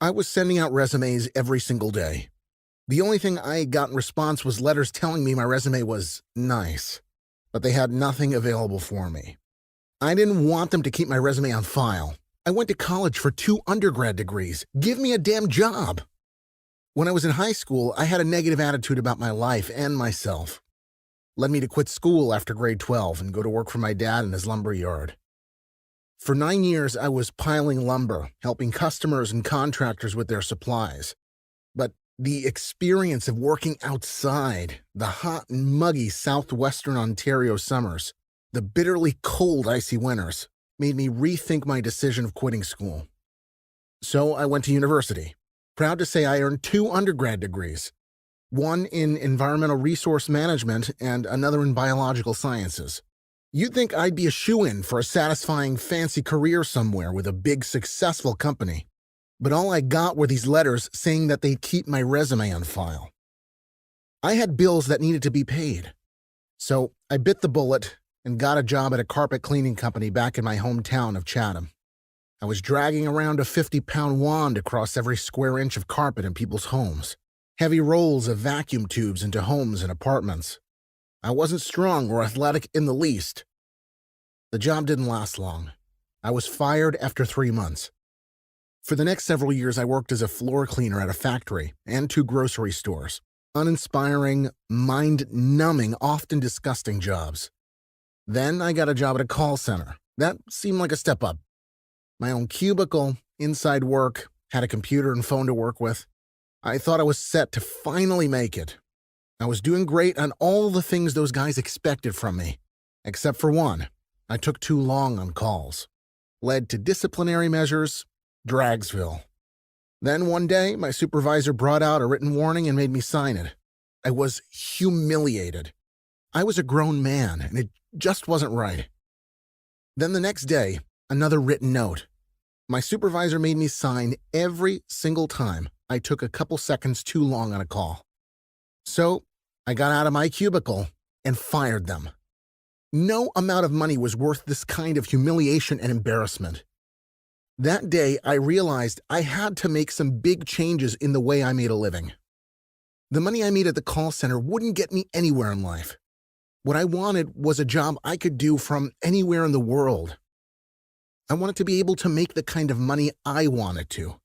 I was sending out resumes every single day. The only thing I got in response was letters telling me my resume was nice, but they had nothing available for me. I didn't want them to keep my resume on file. I went to college for 2 undergrad degrees. Give me a damn job. When I was in high school, I had a negative attitude about my life and myself. Led me to quit school after grade 12 and go to work for my dad in his lumber yard. For 9 years, I was piling lumber, helping customers and contractors with their supplies. But the experience of working outside, the hot and muggy southwestern Ontario summers, the bitterly cold, icy winters, made me rethink my decision of quitting school. So I went to university. Proud to say I earned 2 undergrad degrees, one in environmental resource management and another in biological sciences. You'd think I'd be a shoo-in for a satisfying, fancy career somewhere with a big, successful company. But all I got were these letters saying that they'd keep my resume on file. I had bills that needed to be paid. So I bit the bullet and got a job at a carpet cleaning company back in my hometown of Chatham. I was dragging around a 50-pound wand across every square inch of carpet in people's homes, heavy rolls of vacuum tubes into homes and apartments. I wasn't strong or athletic in the least. The job didn't last long. I was fired after 3 months. For the next several years, I worked as a floor cleaner at a factory and 2 grocery stores. Uninspiring, mind-numbing, often disgusting jobs. Then I got a job at a call center. That seemed like a step up. My own cubicle, inside work, had a computer and phone to work with. I thought I was set to finally make it. I was doing great on all the things those guys expected from me. Except for one. I took too long on calls. Led to disciplinary measures, Dragsville. Then one day, my supervisor brought out a written warning and made me sign it. I was humiliated. I was a grown man, and it just wasn't right. Then the next day, another written note. My supervisor made me sign every single time I took a couple seconds too long on a call. So I got out of my cubicle and fired them. No amount of money was worth this kind of humiliation and embarrassment. That day, I realized I had to make some big changes in the way I made a living. The money I made at the call center wouldn't get me anywhere in life. What I wanted was a job I could do from anywhere in the world. I wanted to be able to make the kind of money I wanted to.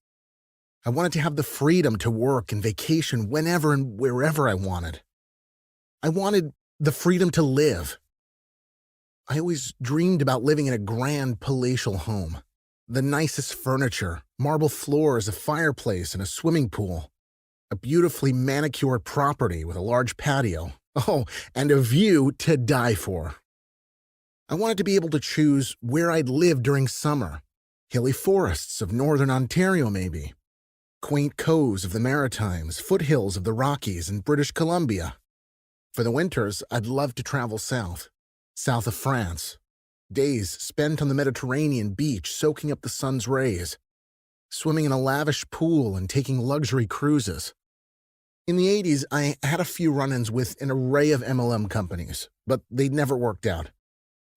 I wanted to have the freedom to work and vacation whenever and wherever I wanted. I wanted the freedom to live. I always dreamed about living in a grand palatial home. The nicest furniture, marble floors, a fireplace, and a swimming pool. A beautifully manicured property with a large patio. Oh, and a view to die for. I wanted to be able to choose where I'd live during summer. Hilly forests of northern Ontario, maybe. Quaint coves of the Maritimes, foothills of the Rockies and British Columbia. For the winters, I'd love to travel south of France. Days spent on the Mediterranean beach soaking up the sun's rays. Swimming in a lavish pool and taking luxury cruises. In the 80s, I had a few run-ins with an array of MLM companies, but they'd never worked out.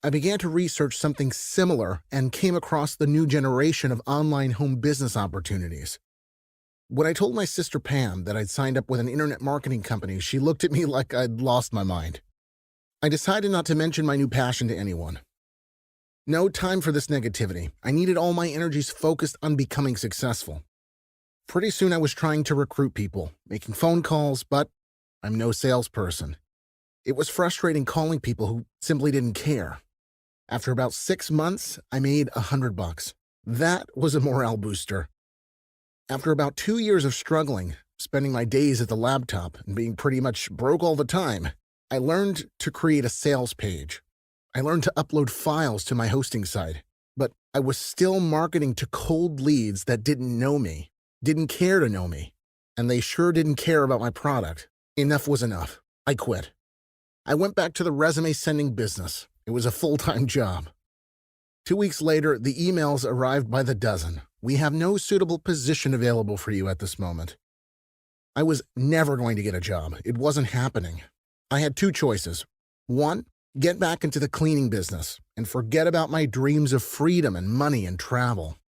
I began to research something similar and came across the new generation of online home business opportunities. When I told my sister Pam that I'd signed up with an internet marketing company, she looked at me like I'd lost my mind. I decided not to mention my new passion to anyone. No time for this negativity. I needed all my energies focused on becoming successful. Pretty soon I was trying to recruit people, making phone calls, but I'm no salesperson. It was frustrating calling people who simply didn't care. After about 6 months, I made $100. That was a morale booster. After about 2 years of struggling, spending my days at the laptop and being pretty much broke all the time, I learned to create a sales page. I learned to upload files to my hosting site, but I was still marketing to cold leads that didn't know me, didn't care to know me, and they sure didn't care about my product. Enough was enough. I quit. I went back to the resume sending business. It was a full-time job. 2 weeks later, the emails arrived by the dozen. We have no suitable position available for you at this moment. I was never going to get a job. It wasn't happening. I had 2 choices. 1, get back into the cleaning business and forget about my dreams of freedom and money and travel.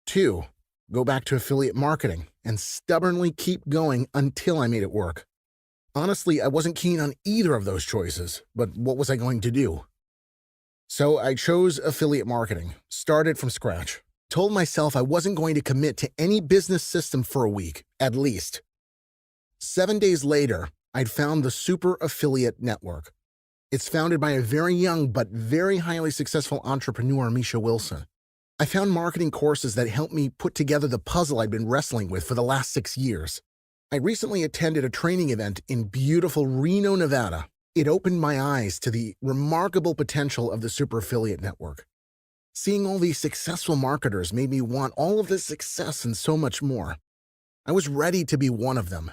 2, go back to affiliate marketing, and stubbornly keep going until I made it work. Honestly, I wasn't keen on either of those choices, but what was I going to do? So I chose affiliate marketing, started from scratch, told myself I wasn't going to commit to any business system for a week, at least. 7 days later, I'd found the Super Affiliate Network. It's founded by a very young but very highly successful entrepreneur, Misha Wilson. I found marketing courses that helped me put together the puzzle I'd been wrestling with for the last 6 years. I recently attended a training event in beautiful Reno, Nevada. It opened my eyes to the remarkable potential of the Super Affiliate Network. Seeing all these successful marketers made me want all of this success and so much more. I was ready to be one of them.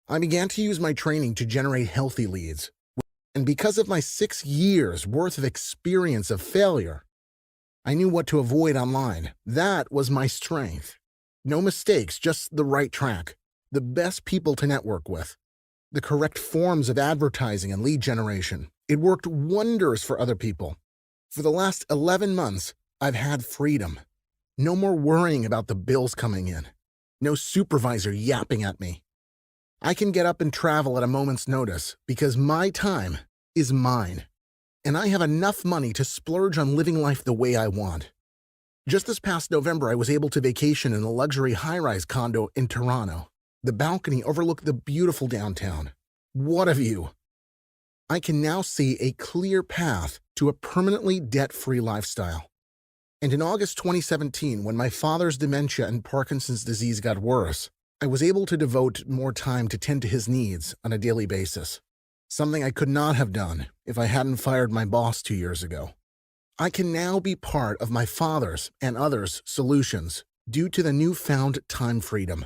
I began to use my training to generate healthy leads. And because of my 6 years worth of experience of failure, I knew what to avoid online. That was my strength. No mistakes, just the right track, the best people to network with, the correct forms of advertising and lead generation. It worked wonders for other people. For the last 11 months, I've had freedom. No more worrying about the bills coming in. No supervisor yapping at me. I can get up and travel at a moment's notice because my time is mine, and I have enough money to splurge on living life the way I want. Just this past November, I was able to vacation in a luxury high-rise condo in Toronto. The balcony overlooked the beautiful downtown. What a view! I can now see a clear path to a permanently debt-free lifestyle. And in August 2017, when my father's dementia and Parkinson's disease got worse, I was able to devote more time to tend to his needs on a daily basis, something I could not have done if I hadn't fired my boss 2 years ago. I can now be part of my father's and others' solutions due to the newfound time freedom.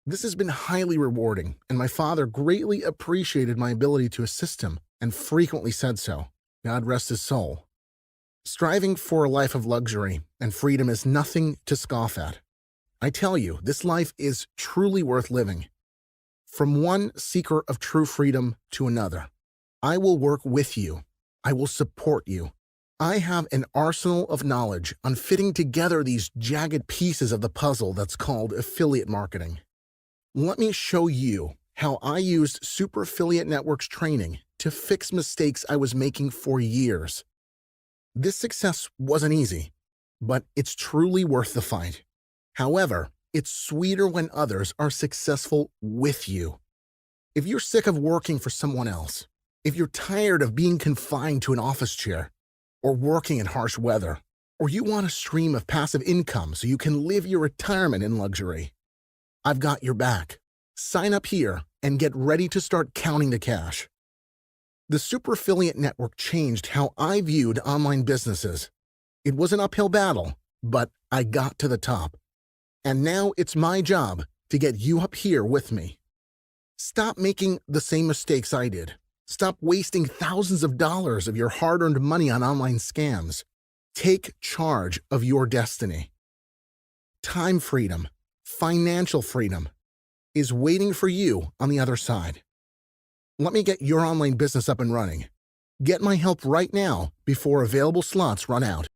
This has been highly rewarding, and my father greatly appreciated my ability to assist him and frequently said so. God rest his soul. Striving for a life of luxury and freedom is nothing to scoff at. I tell you, this life is truly worth living. From one seeker of true freedom to another, I will work with you. I will support you. I have an arsenal of knowledge on fitting together these jagged pieces of the puzzle that's called affiliate marketing. Let me show you how I used Super Affiliate Network's training to fix mistakes I was making for years. This success wasn't easy, but it's truly worth the fight. However, it's sweeter when others are successful with you. If you're sick of working for someone else, if you're tired of being confined to an office chair, or working in harsh weather, or you want a stream of passive income so you can live your retirement in luxury, I've got your back. Sign up here and get ready to start counting the cash. The Super Affiliate Network changed how I viewed online businesses. It was an uphill battle, but I got to the top. And now it's my job to get you up here with me. Stop making the same mistakes I did. Stop wasting thousands of dollars of your hard-earned money on online scams. Take charge of your destiny. Time freedom, financial freedom, is waiting for you on the other side. Let me get your online business up and running. Get my help right now before available slots run out.